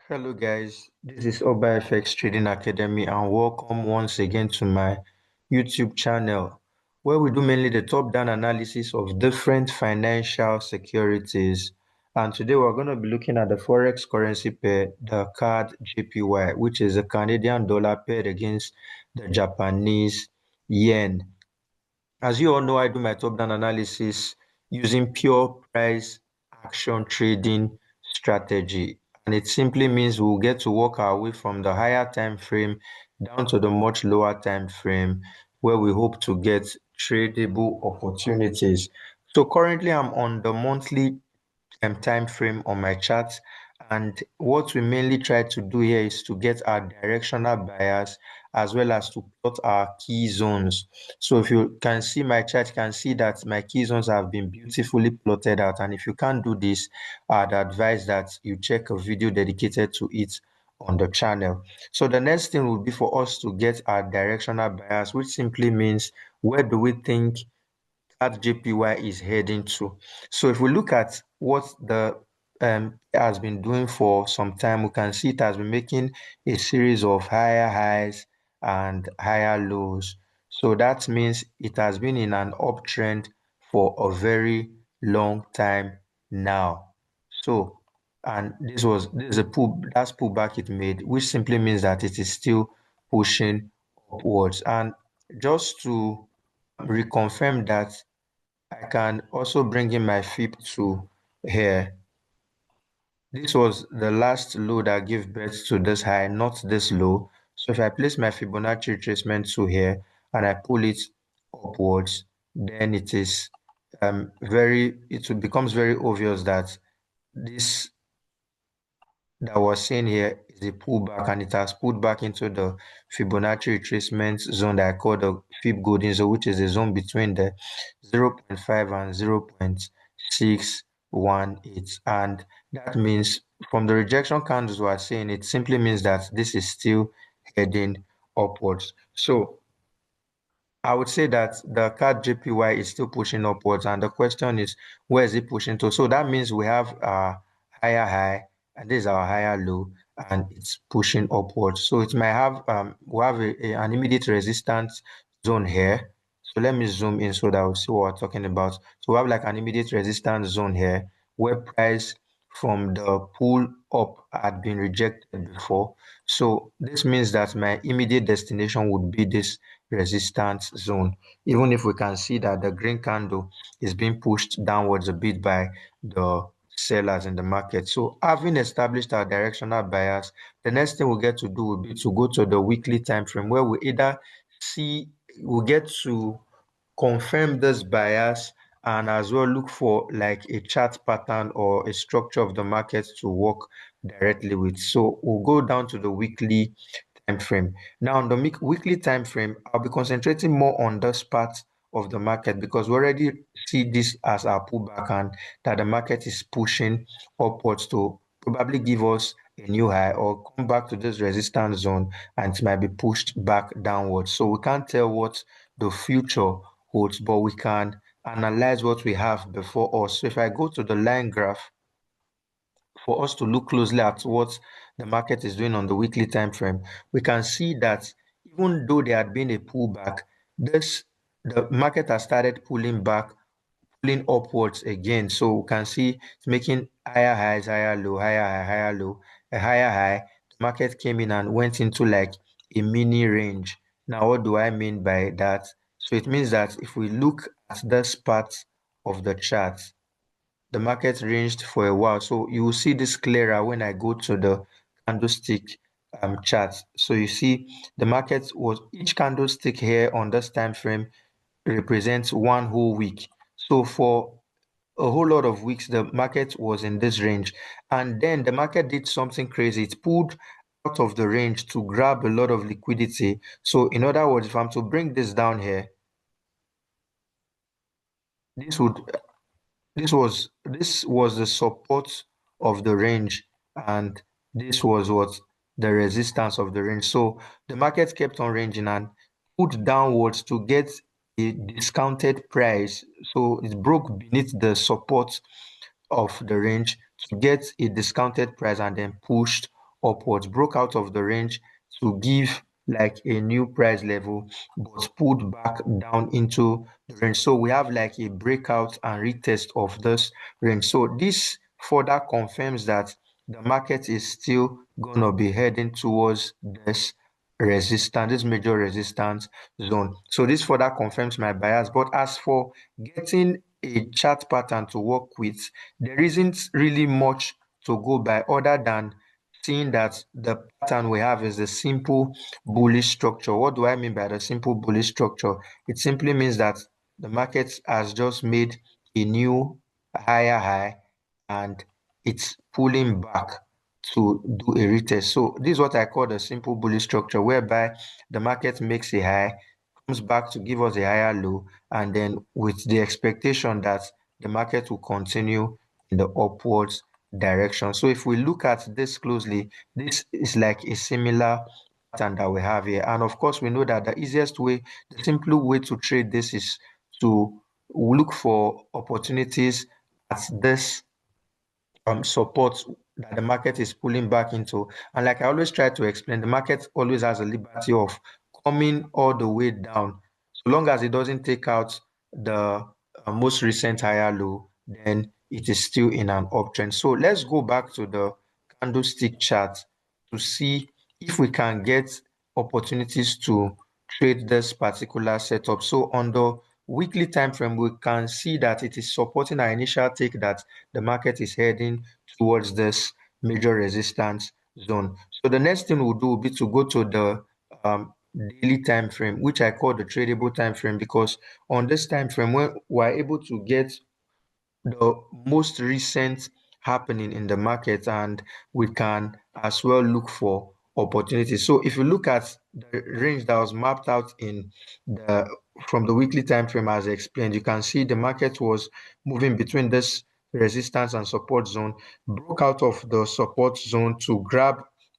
Hello guys, this is FX Trading Academy and welcome once again to my YouTube channel where we do mainly the top-down analysis of different financial securities. And today we're going to be looking at the Forex currency pair, the CADJPY, which is a Canadian dollar paired against the Japanese yen. As you all know, I do my top-down analysis using pure price action trading strategy. And it simply means we'll get to work our way from the higher time frame down to the much lower time frame where we hope to get tradable opportunities. So currently I'm on the monthly time frame on my chart, and what we mainly try to do here is to get our directional bias as well as to plot our key zones. So if you can see my chart, you can see that my key zones have been beautifully plotted out, and if you can't do this, I'd advise that you check a video dedicated to it on the channel. So the next thing would be for us to get our directional bias, which simply means where do we think CADJPY is heading to. So if we look at what the has been doing for some time, we can see it has been making a series of higher highs and higher lows. So that means it has been in an uptrend for a very long time now. So, and this is a pullback it made, which simply means that it is still pushing upwards. And just to reconfirm that, I can also bring in my FIP to here. This was the last low that gave birth to this high, not this low. So if I place my Fibonacci retracement to here and I pull it upwards, then it becomes very obvious that this that we're seeing here is a pullback, and it has pulled back into the Fibonacci retracement zone that I call the FIB golden zone, which is the zone between the 0.5 and 0.618. And that means from the rejection candles we are seeing, it simply means that this is still heading upwards. So I would say that the CADJPY is still pushing upwards, and the question is, where is it pushing to? So that means we have a higher high, and this is our higher low, and it's pushing upwards. So it might have we have an immediate resistance zone here. So let me zoom in so that we'll see what we're talking about. So we have like an immediate resistance zone here where price from the pull up had been rejected before. So this means that my immediate destination would be this resistance zone, even if we can see that the green candle is being pushed downwards a bit by the sellers in the market. So having established our directional bias, the next thing we get to do will be to go to the weekly time frame where we either we get to confirm this bias and as well look for like a chart pattern or a structure of the market to work directly with. So we'll go down to the weekly time frame. Now on the weekly time frame, I'll be concentrating more on this part of the market because we already see this as our pullback and that the market is pushing upwards to probably give us a new high or come back to this resistance zone, and it might be pushed back downwards. So we can't tell what the future holds, but we can analyze what we have before us. So if I go to the line graph for us to look closely at what the market is doing on the weekly time frame, we can see that even though there had been a pullback, the market has started pulling upwards again. So we can see it's making higher highs, higher low, higher high, higher low, a higher high. The market came in and went into like a mini range. Now, what do I mean by that? So it means that if we look at this part of the chart, the market ranged for a while. So you will see this clearer when I go to the candlestick chart. So you see the market was each candlestick here on this time frame represents one whole week. So for a whole lot of weeks, the market was in this range. And then the market did something crazy. It pulled out of the range to grab a lot of liquidity. So in other words, if I'm to bring this down here, this would this was the support of the range, and this was what the resistance of the range. So the market kept on ranging and put downwards to get a discounted price. So it broke beneath the support of the range to get a discounted price and then pushed upwards, broke out of the range to give like a new price level, but pulled back down into the range. So we have like a breakout and retest of this range. So this further confirms that the market is still gonna be heading towards this resistance, this major resistance zone. So this further confirms my bias. But as for getting a chart pattern to work with, there isn't really much to go by other than seeing that the pattern we have is a simple bullish structure. What do I mean by the simple bullish structure? It simply means that the market has just made a new higher high and it's pulling back to do a retest. So this is what I call the simple bullish structure, whereby the market makes a high, comes back to give us a higher low, and then with the expectation that the market will continue in the upwards direction. So if we look at this closely, this is like a similar pattern that we have here. And of course, we know that the easiest way, the simple way to trade this is to look for opportunities at this support that the market is pulling back into. And like I always try to explain, the market always has a liberty of coming all the way down. So long as it doesn't take out the most recent higher low, then it is still in an uptrend. So let's go back to the candlestick chart to see if we can get opportunities to trade this particular setup. So on the weekly time frame, we can see that it is supporting our initial take that the market is heading towards this major resistance zone. So the next thing we'll do will be to go to the daily time frame, which I call the tradable time frame, because on this time frame, when we're able to get the most recent happening in the market, and we can as well look for opportunities. So if you look at the range that was mapped out in the from the weekly time frame as explained, you can see the market was moving between this resistance and support zone, broke out of the support zone to grab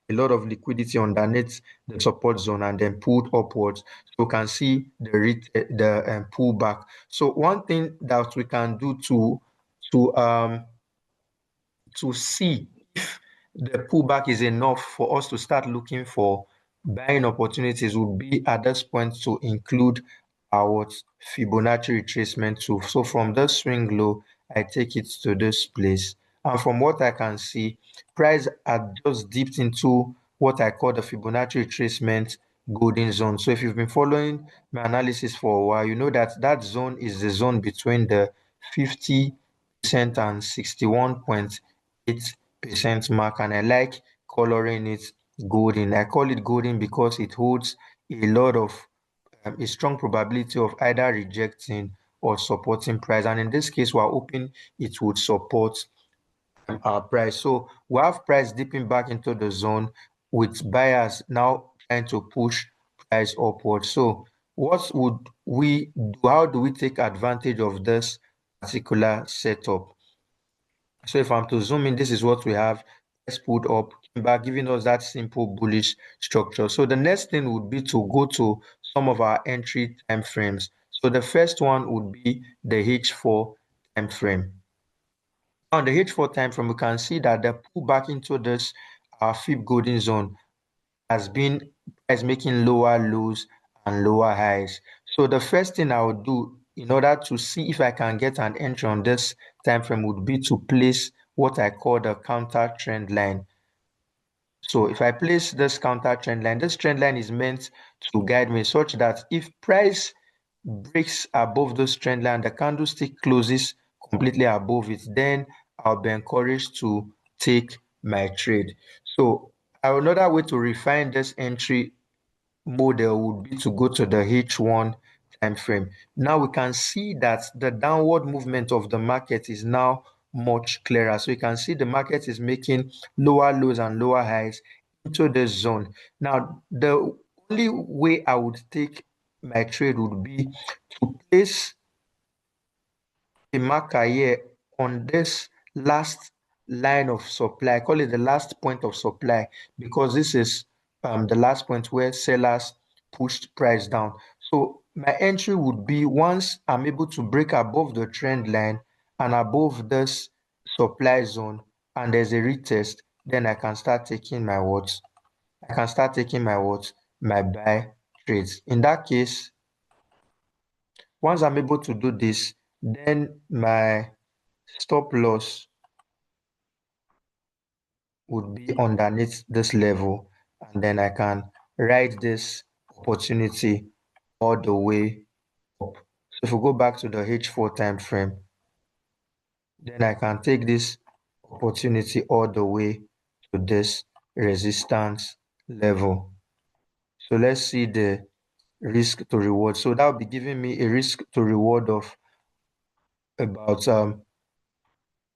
a lot of liquidity underneath the support zone, and then pulled upwards. So you can see the pullback. So one thing that we can do to um to see if the pullback is enough for us to start looking for buying opportunities would be at this point to include our Fibonacci retracement tool. So from the swing low, I take it to this place. And from what I can see, price had just dipped into what I call the Fibonacci retracement golden zone. So if you've been following my analysis for a while, you know that that zone is the zone between the 50% and 61.8% mark, and I like coloring it golden. I call it golden because it holds a lot of a strong probability of either rejecting or supporting price, and in this case we're hoping it would support our price. So we have price dipping back into the zone with buyers now trying to push price upward. So what would we do? How do we take advantage of this particular setup? So if I'm to zoom in, this is what we have. Let's put up, came back, giving us that simple bullish structure. So the next thing would be to go to some of our entry time frames. So the first one would be the H4 time frame. On the H4 time frame, we can see that the pullback into this fib golden zone has been is making lower lows and lower highs. So the first thing I would do in order to see if I can get an entry on this time frame would be to place what I call the counter trend line. So if I place this counter trend line, this trend line is meant to guide me such that if price breaks above this trend line, the candlestick closes completely above it, then I'll be encouraged to take my trade. So another way to refine this entry model would be to go to the H1 time frame. Now we can see that the downward movement of the market is now much clearer. So you can see the market is making lower lows and lower highs into this zone. Now, the only way I would take my trade would be to place a marker here on this last line of supply. I call it the last point of supply because this is the last point where sellers pushed price down. So my entry would be once I'm able to break above the trend line and above this supply zone and there's a retest, then I can start taking my what? I can start taking my what? My buy trades. In that case, once I'm able to do this, then my stop loss would be underneath this level, and then I can ride this opportunity all the way up. So if we go back to the H4 time frame, then I can take this opportunity all the way to this resistance level. So let's see the risk to reward. So that will be giving me a risk to reward of about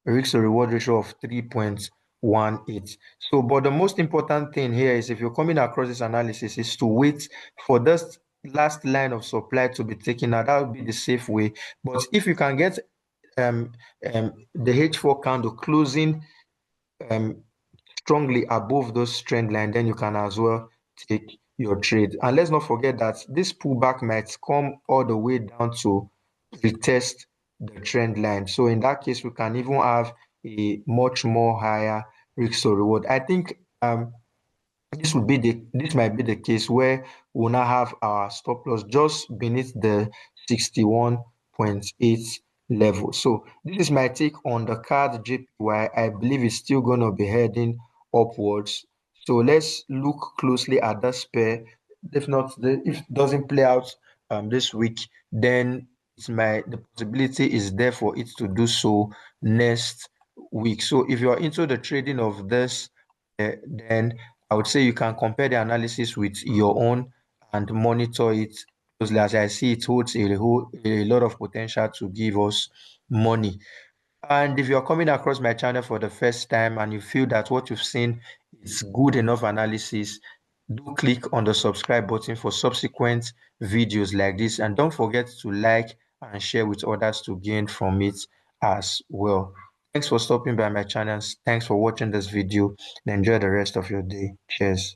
risk to reward ratio of 3.18. So, but the most important thing here is, if you're coming across this analysis, is to wait for this last line of supply to be taken out. That would be the safe way. But if you can get the H4 candle closing um, strongly above those trend line, then you can as well take your trade. And let's not forget that this pullback might come all the way down to retest the trend line. So in that case, we can even have a much more higher risk to reward. I think this might be the case where we'll now have our stop loss just beneath the 61.8 level. So this is my take on the card JPY. I believe it's still going to be heading upwards. So let's look closely at the pair. If not, if it doesn't play out this week, then the possibility is there for it to do so next week. So if you're into the trading of this, then I would say you can compare the analysis with your own and monitor it closely. As I see, it holds a lot of potential to give us money. And if you're coming across my channel for the first time and you feel that what you've seen is good enough analysis, do click on the subscribe button for subsequent videos like this. And don't forget to like and share with others to gain from it as well. Thanks for stopping by my channel. Thanks for watching this video, and enjoy the rest of your day. Cheers.